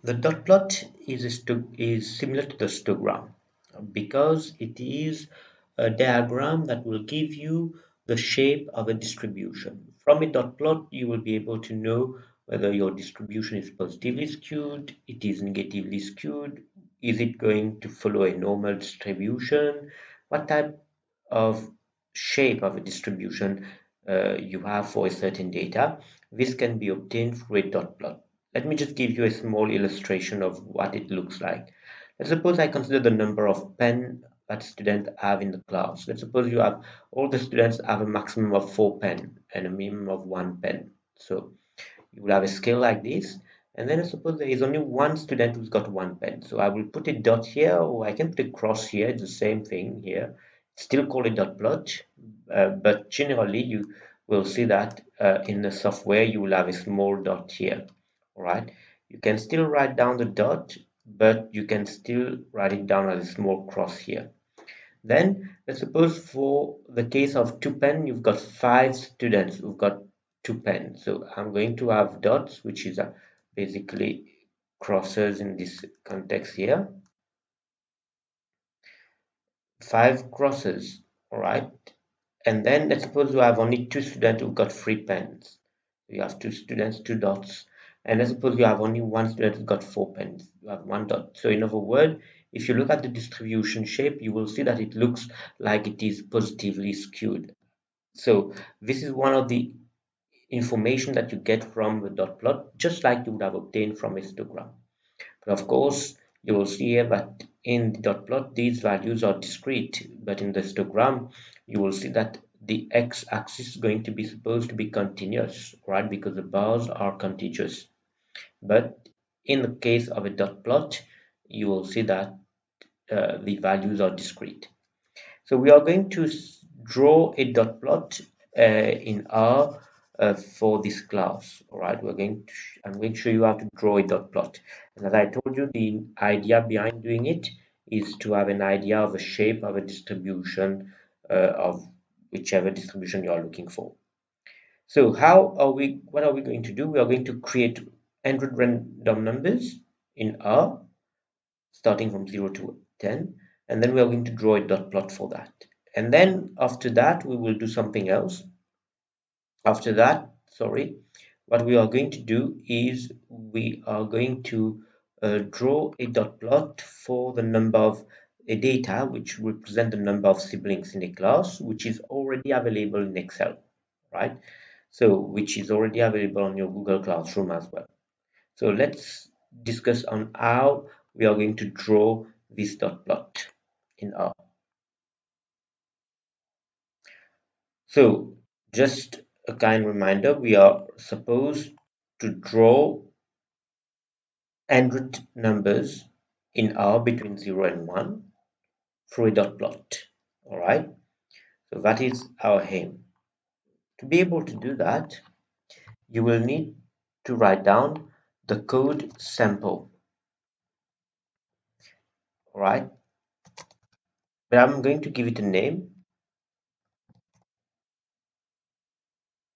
The dot plot is similar to the histogram because it is a diagram that will give you the shape of a distribution. From a dot plot, you will be able to know whether your distribution is positively skewed, it is negatively skewed, is it going to follow a normal distribution, what type of shape of a distribution you have for a certain data. This can be obtained through a dot plot. Let me just give you a small illustration of what it looks like. Let's suppose I consider the number of pen that students have in the class. Let's suppose you have all the students have a maximum of 4 pen and a minimum of 1 pen. So you will have a scale like this. And then I suppose there is only one student who's got 1 pen. So I will put a dot here, or I can put a cross here. It's the same thing here. Still call it dot plot, but generally you will see that in the software you will have a small dot here. All right. You can still write down the dot, but you can still write it down as a small cross here. Then let's suppose for the case of 2 pen, you've got 5 students who've got 2 pens. So I'm going to have dots, which is basically crosses in this context here. 5 crosses, all right. And then let's suppose you have only 2 students who've got 3 pens. You have 2 students, 2 dots. And let's suppose you have only one student who's got 4 pens. You have 1 dot. So in other words, if you look at the distribution shape, you will see that it looks like it is positively skewed. So this is one of the information that you get from the dot plot, just like you would have obtained from a histogram. But of course, you will see here that in the dot plot, these values are discrete, but in the histogram, you will see that the x-axis is going to be supposed to be continuous, right? Because the bars are contiguous. But in the case of a dot plot, you will see that the values are discrete. So we are going to draw a dot plot in R for this class. All right, I'm going to show you how to draw a dot plot. And as I told you, the idea behind doing it is to have an idea of a shape of a distribution of whichever distribution you are looking for. So what are we going to do? We are going to create 100 random numbers in R starting from 0 to 10, and then we are going to draw a dot plot for that. And then after that, we will do something else. After that, sorry, what we are going to do is we are going to draw a dot plot for the number of a data which represent the number of siblings in a class, which is already available in Excel, right? So which is already available on your Google Classroom as well. So let's discuss on how we are going to draw this dot plot in R. So just a kind reminder, we are supposed to draw 100 numbers in R between 0 and 1 through a dot plot. All right, so that is our aim. To be able to do that, you will need to write down the code sample. All right, but I'm going to give it a name.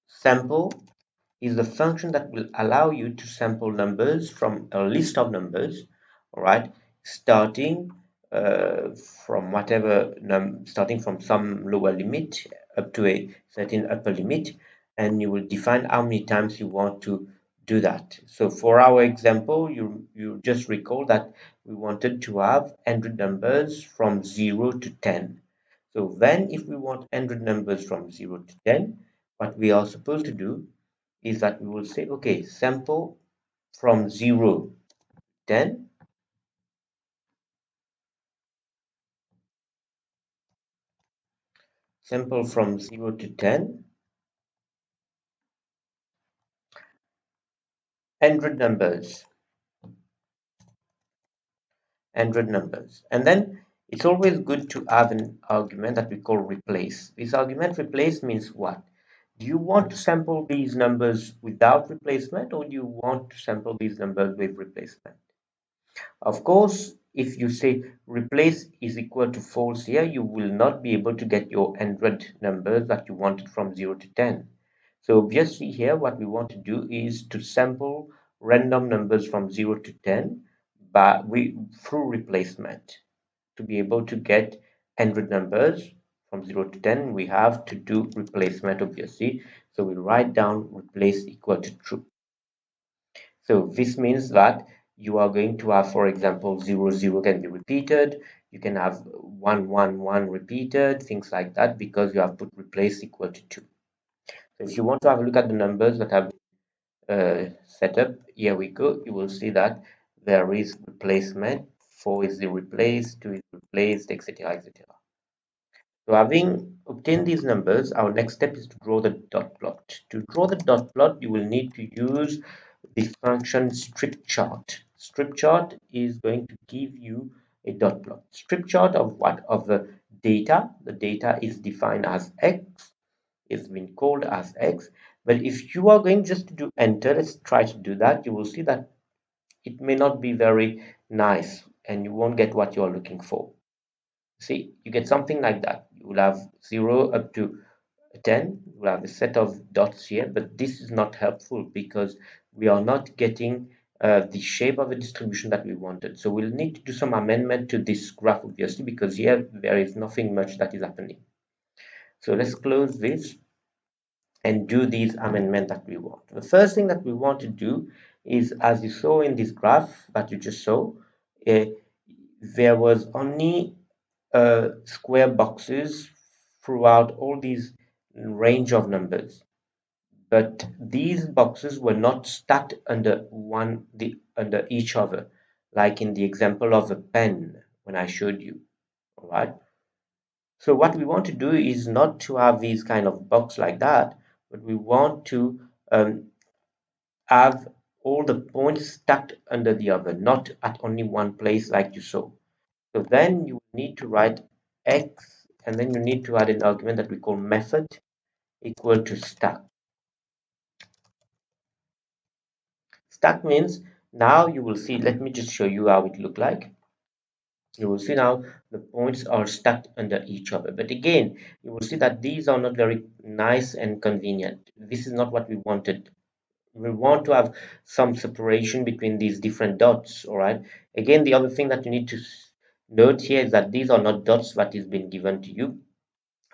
Sample is the function that will allow you to sample numbers from a list of numbers, all right, starting from starting from some lower limit up to a certain upper limit, and you will define how many times you want to do that. So for our example, you just recall that we wanted to have 100 numbers from 0 to 10. So then if we want 100 numbers from 0 to 10, what we are supposed to do is that we will say, okay, sample from 0 to 10, sample from 0 to 10, 100 numbers, 100 numbers. And then it's always good to have an argument that we call replace. This argument replace means what? Do you want to sample these numbers without replacement, or do you want to sample these numbers with replacement? Of course, if you say replace is equal to false here, you will not be able to get your 100 numbers that you wanted from 0 to 10. So obviously here what we want to do is to sample random numbers from 0 to 10 but we through replacement. To be able to get 100 numbers from 0 to 10, we have to do replacement, obviously. So we write down replace equal to true. So this means that you are going to have, for example, 0 0 can be repeated. You can have 1 1 1 repeated, things like that, because you have put replace equal to 2. So if you want to have a look at the numbers that have set up, here we go. You will see that there is replacement. 4 is the replaced, 2 is replaced, etc. etc. So having obtained these numbers, our next step is to draw the dot plot. To draw the dot plot, you will need to use the function strip chart. Strip chart is going to give you a dot plot. Strip chart of what? Of the data. The data is defined as x, it's been called as x. But if you are going just to do enter, let's try to do that, you will see that it may not be very nice and you won't get what you're looking for. See, you get something like that. You will have 0 up to 10. You will have a set of dots here, but this is not helpful because we are not getting the shape of the distribution that we wanted. So we'll need to do some amendment to this graph, obviously, because here there is nothing much that is happening. So let's close this and do these amendments that we want. The first thing that we want to do is, as you saw in this graph that you just saw, uh, there was only square boxes throughout all these range of numbers, but these boxes were not stacked under each other, like in the example of a pen when I showed you. All right. So what we want to do is not to have these kind of box like that, but we want to have all the points stacked under the other, not at only one place like you saw. So then you need to write x, and then you need to add an argument that we call method equal to stack. Stack means now you will see, let me just show you how it look like. You will see now the points are stacked under each other. But again, you will see that these are not very nice and convenient. This is not what we wanted. We want to have some separation between these different dots. All right. Again, the other thing that you need to note here is that these are not dots that is being given to you.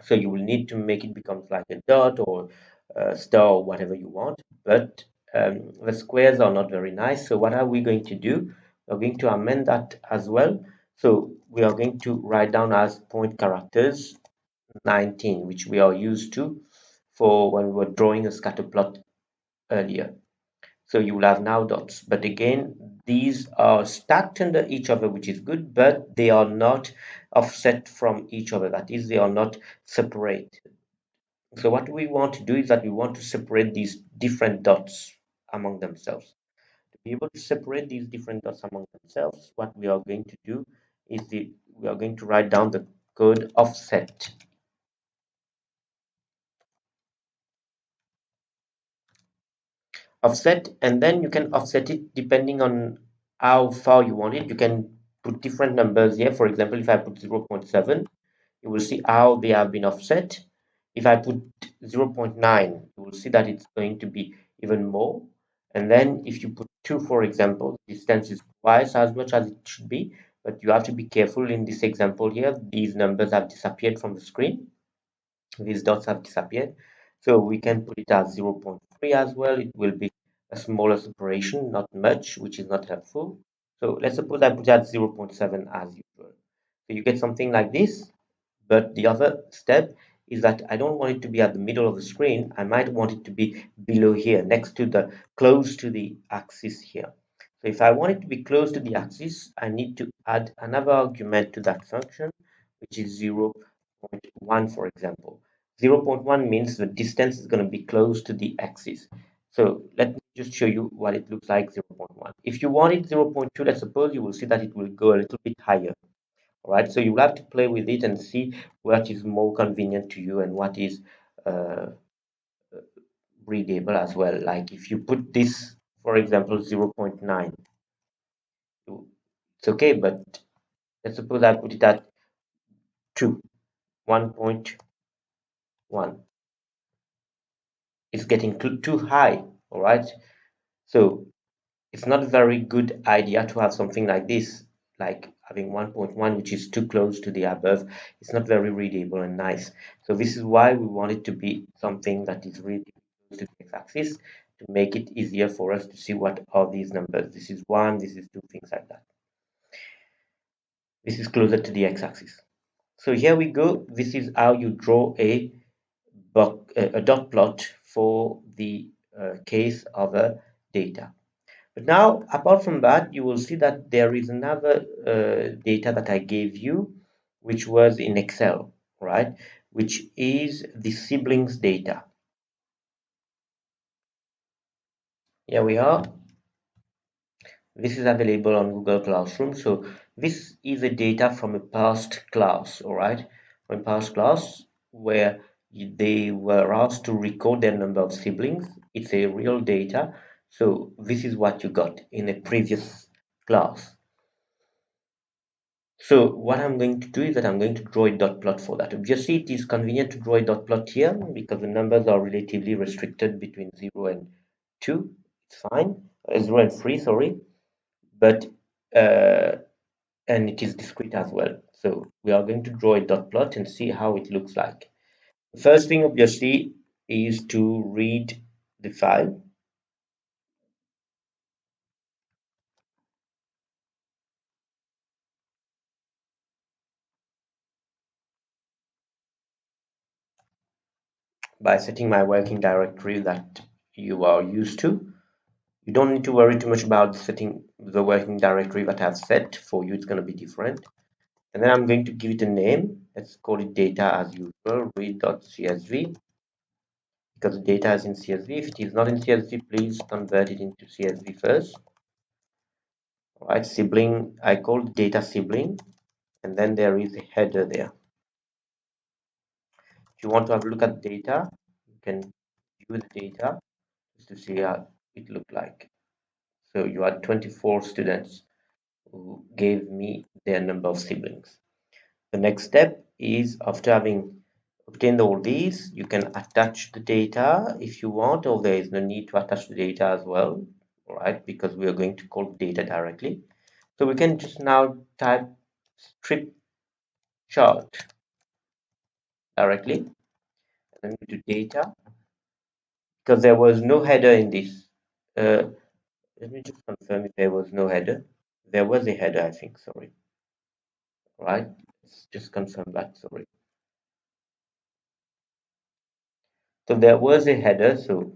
So you will need to make it becomes like a dot or a star or whatever you want. But the squares are not very nice. So what are we going to do? We're going to amend that as well. So we are going to write down as point characters 19, which we are used to for when we were drawing a scatter plot earlier. So you will have now dots. But again, these are stacked under each other, which is good, but they are not offset from each other. That is, they are not separate. So what we want to do is that we want to separate these different dots among themselves. To be able to separate these different dots among themselves, what we are going to do is we are going to write down the code offset. Offset, and then you can offset it depending on how far you want it. You can put different numbers here. For example, if I put 0.7, you will see how they have been offset. If I put 0.9, you will see that it's going to be even more. And then if you put 2, for example, distance is twice as much as it should be, but you have to be careful in this example here. These numbers have disappeared from the screen. These dots have disappeared. So we can put it as 0.3 as well. It will be a smaller separation, not much, which is not helpful. So let's suppose I put that 0.7 as usual. So you get something like this. But the other step is that I don't want it to be at the middle of the screen. I might want it to be below here, next to the close to the axis here. So if I want it to be close to the axis, I need to add another argument to that function, which is 0.1, for example. 0.1 means the distance is going to be close to the axis. So let me just show you what it looks like 0.1. If you want it 0.2, let's suppose, you will see that it will go a little bit higher. All right, so you will have to play with it and see what is more convenient to you and what is uh, readable as well. Like if you put this, for example, 0.9, it's okay, but let's suppose I put it at 2, 1.1. It's getting too high, all right? So it's not a very good idea to have something like this, like having 1.1, which is too close to the above. It's not very readable and nice. So this is why we want it to be something that is really close to the x-axis to make it easier for us to see what are these numbers. This is 1, this is 2, things like that. This is closer to the x-axis. So here we go. This is how you draw a dot plot for the case of a data. But now, apart from that, you will see that there is another data that I gave you, which was in Excel, right? Which is the siblings data. Here we are. This is available on Google Classroom. So this is a data from a past class, all right? From a past class where they were asked to record their number of siblings. It's a real data. So this is what you got in a previous class. So what I'm going to do is that I'm going to draw a dot plot for that. Obviously, it is convenient to draw a dot plot here because the numbers are relatively restricted between 0 and 2. It's fine. 0 and 3, sorry. But uh, and it is discrete as well. So we are going to draw a dot plot and see how it looks like. The first thing, obviously, is to read the file. By setting my working directory that you are used to. You don't need to worry too much about setting the working directory that I've set. For you, it's going to be different. And then I'm going to give it a name. Let's call it data as usual, read.csv, because the data is in CSV. If it is not in CSV, please convert it into CSV first. All right, sibling, I called data sibling, and then there is a header there. If you want to have a look at data, you can view the data just to see how it looked like. So you had 24 students who gave me their number of siblings. The next step is, after having obtained all these, you can attach the data if you want, or there is no need to attach the data as well, right? Because we are going to call data directly. So we can just now type strip chart directly, and then go to data, because there was no header in this. Uh, Let me just confirm if there was no header. There was a header, I think, sorry. Right? Let's just confirm that, sorry. So there was a header, so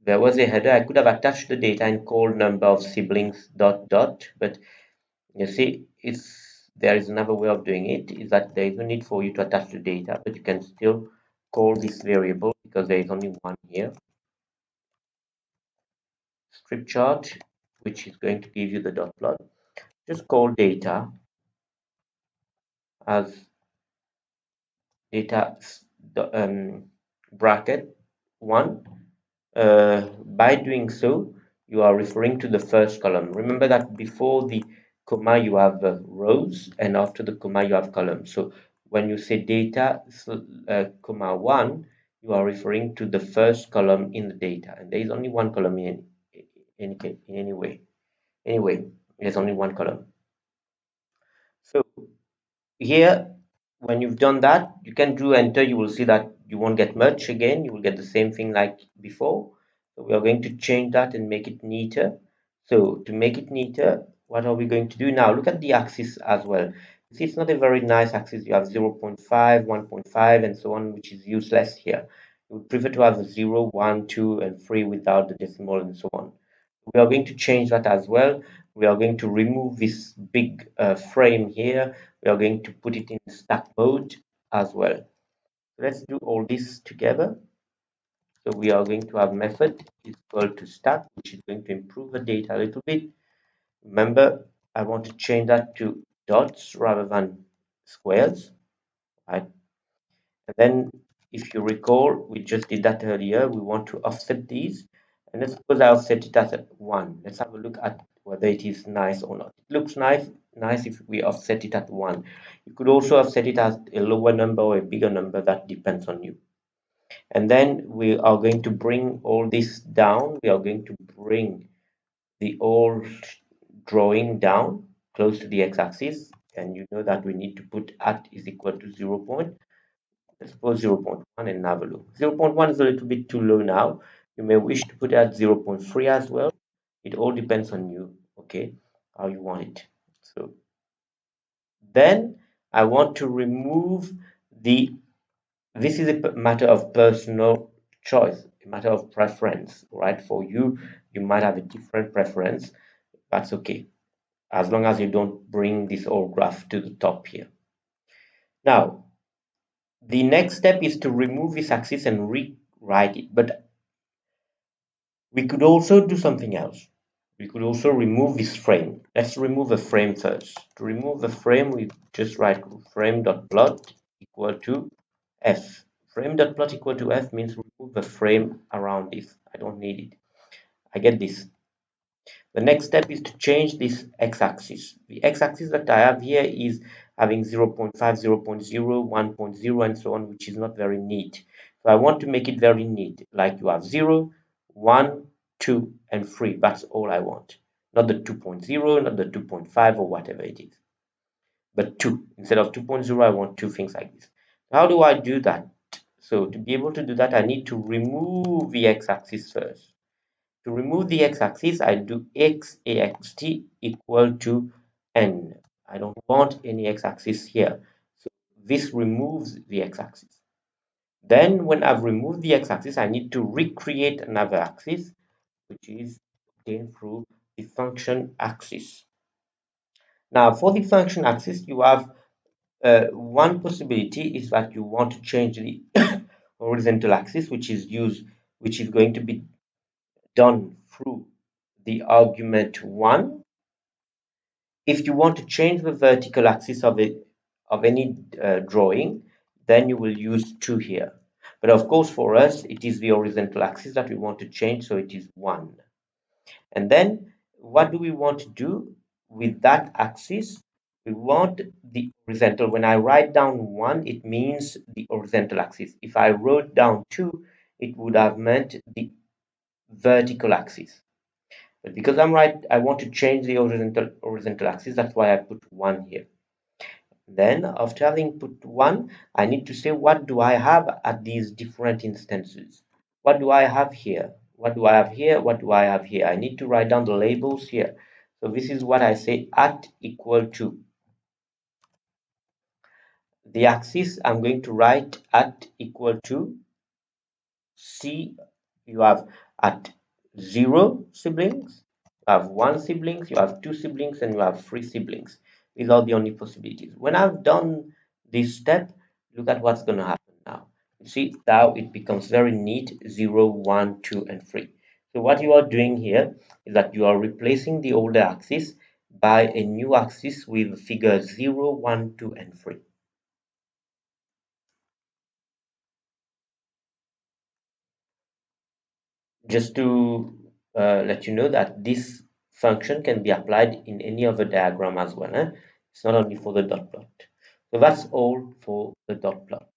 there was a header. I could have attached the data and called number of siblings dot dot, but you see, there is another way of doing it, is that there is no need for you to attach the data, but you can still call this variable because there is only one here. Strip chart, which is going to give you the dot plot. Just call data as data bracket 1. By doing so, you are referring to the first column. Remember that before the comma you have rows, and after the comma you have columns. So when you say data comma 1, you are referring to the first column in the data, and there is only one column in any way. Anyway, there's only one column. So here, when you've done that, you can do enter. You will see that you won't get much again. You will get the same thing like before. So we are going to change that and make it neater. So to make it neater, what are we going to do now? Look at the axis as well. See, it's not a very nice axis. You have 0 0.5, 1.5, and so on, which is useless here. You would prefer to have 0, 1, 2, and 3 without the decimal and so on. We are going to change that as well. We are going to remove this big frame here. We are going to put it in stack mode as well. Let's do all this together. So we are going to have method is equal to stack, which is going to improve the data a little bit. Remember, I want to change that to dots rather than squares, right? And then if you recall, we just did that earlier. We want to offset these. And let's suppose I offset it as 1. Let's have a look at whether it is nice or not. It looks nice if we offset it at 1. You could also offset it as a lower number or a bigger number. That depends on you. And then we are going to bring all this down. We are going to bring the old drawing down close to the x-axis, and you know that we need to put at is equal to 0 point. Let's suppose 0 0.1 and have a look. 0 0.1 is a little bit too low now. You may wish to put it at 0 0.3 as well. It all depends on you, okay, how you want it. So then I want to remove the, this is a matter of personal choice, a matter of preference, right? For you, you might have a different preference. That's okay, as long as you don't bring this whole graph to the top here. Now, the next step is to remove this axis and rewrite it. But we could also do something else. We could also remove this frame. Let's remove the frame first. To remove the frame, we just write frame.plot equal to f. Frame.plot equal to f means remove the frame around this. I don't need it. I get this. The next step is to change this x-axis. The x-axis that I have here is having 0 0.5, 0 0.0, 1.0, and so on, which is not very neat. So I want to make it very neat, like you have 0, 1, 2, and 3. That's all I want. Not the 2.0, not the 2.5, or whatever it is, but 2. Instead of 2.0, I want two things like this. How do I do that? So to be able to do that, I need to remove the x-axis first. To remove the x-axis, I do x axt equal to n. I don't want any x-axis here. So this removes the x-axis. Then when I've removed the x-axis, I need to recreate another axis, which is obtained through the function axis. Now for the function axis, you have one possibility is that you want to change the horizontal axis, which is going to be done through the argument 1. If you want to change the vertical axis of any drawing, then you will use 2 here. But of course, for us, it is the horizontal axis that we want to change, so it is 1. And then what do we want to do with that axis? We want the horizontal. When I write down 1, it means the horizontal axis. If I wrote down 2, it would have meant the vertical axis. But because I'm right, I want to change the horizontal axis. That's why I put 1 here. Then after having put 1, I need to say what do I have at these different instances. What do I have here? What do I have here? What do I have here? I need to write down the labels here. So this is what I say at equal to. The axis I'm going to write at equal to C. You have at 0 siblings, you have 1 siblings, you have 2 siblings, and you have 3 siblings. These are the only possibilities. When I've done this step, look at what's going to happen now. You see, now it becomes very neat: 0, 1, 2, and 3. So what you are doing here is that you are replacing the older axis by a new axis with figures 0, 1, 2, and 3. Just to let you know that this function can be applied in any other diagram as well. It's not only for the dot plot. So that's all for the dot plot.